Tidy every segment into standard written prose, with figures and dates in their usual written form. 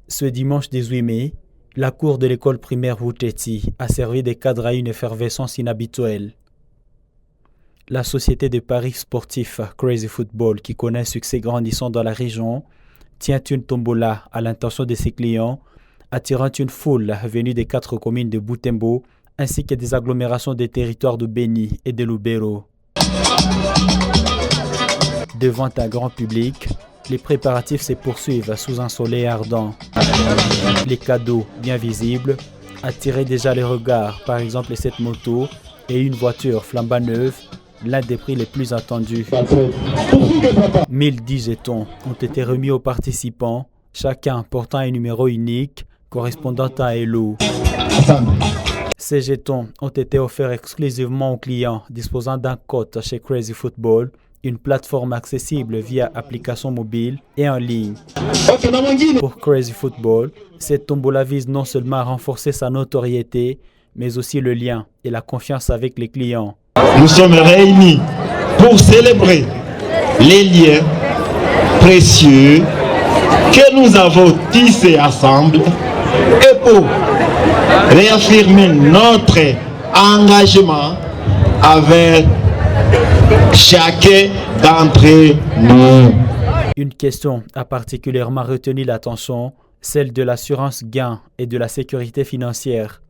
Ce dimanche 18 mai, la cour de l'école primaire Wuteti a servi de cadre à une effervescence inhabituelle. La société de paris sportifs Crazy Football, qui connaît un succès grandissant dans la région, tient une tombola à l'intention de ses clients, attirant une foule venue des 4 communes de Butembo ainsi que des agglomérations des territoires de Beni et de Lubero. Devant un grand public, les préparatifs se poursuivent sous un soleil ardent. Les cadeaux, bien visibles, attiraient déjà les regards, par exemple cette moto et une voiture flambant neuve, l'un des prix les plus attendus. 1010 jetons ont été remis aux participants, chacun portant un numéro unique correspondant à un lot. Ces jetons ont été offerts exclusivement aux clients disposant d'un compte chez Crazy Football, une plateforme accessible via application mobile et en ligne. Pour Crazy Football, cette tombola vise non seulement à renforcer sa notoriété, mais aussi le lien et la confiance avec les clients. Nous sommes réunis pour célébrer les liens précieux que nous avons tissés ensemble et pour réaffirmer notre engagement avec chacun d'entre nous. Une question a particulièrement retenu l'attention, celle de l'assurance gain et de la sécurité financière.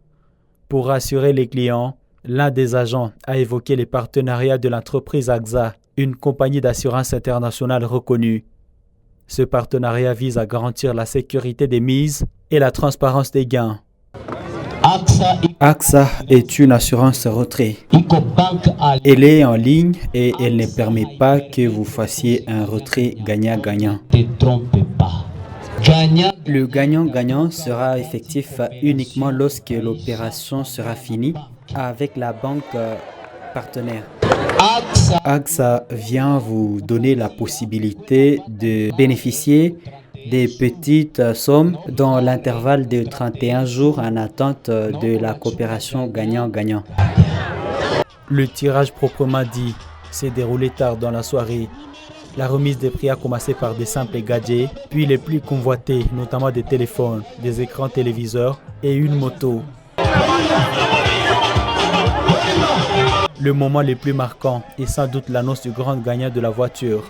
Pour rassurer les clients, l'un des agents a évoqué les partenariats de l'entreprise AXA, une compagnie d'assurance internationale reconnue. Ce partenariat vise à garantir la sécurité des mises et la transparence des gains. AXA est une assurance retrait. Elle est en ligne et elle ne permet pas que vous fassiez un retrait gagnant-gagnant. Le gagnant-gagnant sera effectif uniquement lorsque l'opération sera finie avec la banque partenaire. AXA vient vous donner la possibilité de bénéficier des petites sommes dans l'intervalle de 31 jours en attente de la coopération gagnant-gagnant. Le tirage proprement dit s'est déroulé tard dans la soirée. La remise des prix a commencé par des simples gadgets, puis les plus convoités, notamment des téléphones, des écrans téléviseurs et une moto. Le moment le plus marquant est sans doute l'annonce du grand gagnant de la voiture.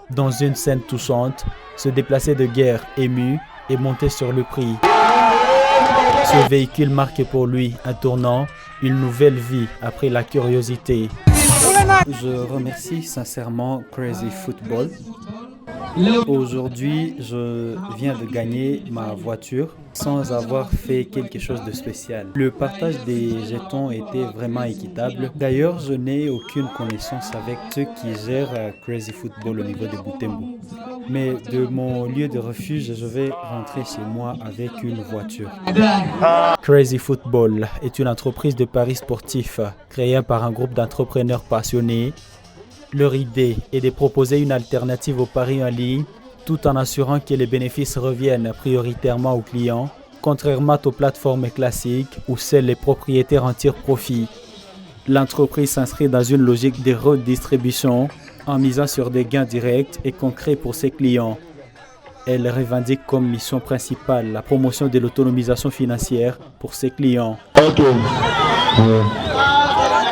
Dans une scène touchante, se déplacer de guerre ému et monter sur le prix. Ce véhicule marque pour lui un tournant, une nouvelle vie après la curiosité. Je remercie sincèrement Crazy Football. Aujourd'hui, je viens de gagner ma voiture sans avoir fait quelque chose de spécial. Le partage des jetons était vraiment équitable. D'ailleurs, je n'ai aucune connaissance avec ceux qui gèrent Crazy Football au niveau de Butembo. Mais de mon lieu de refuge, je vais rentrer chez moi avec une voiture. Crazy Football est une entreprise de paris sportifs créée par un groupe d'entrepreneurs passionnés. Leur idée est de proposer une alternative aux paris en ligne tout en assurant que les bénéfices reviennent prioritairement aux clients, contrairement aux plateformes classiques où seuls les propriétaires en tirent profit. L'entreprise s'inscrit dans une logique de redistribution en misant sur des gains directs et concrets pour ses clients. Elle revendique comme mission principale la promotion de l'autonomisation financière pour ses clients.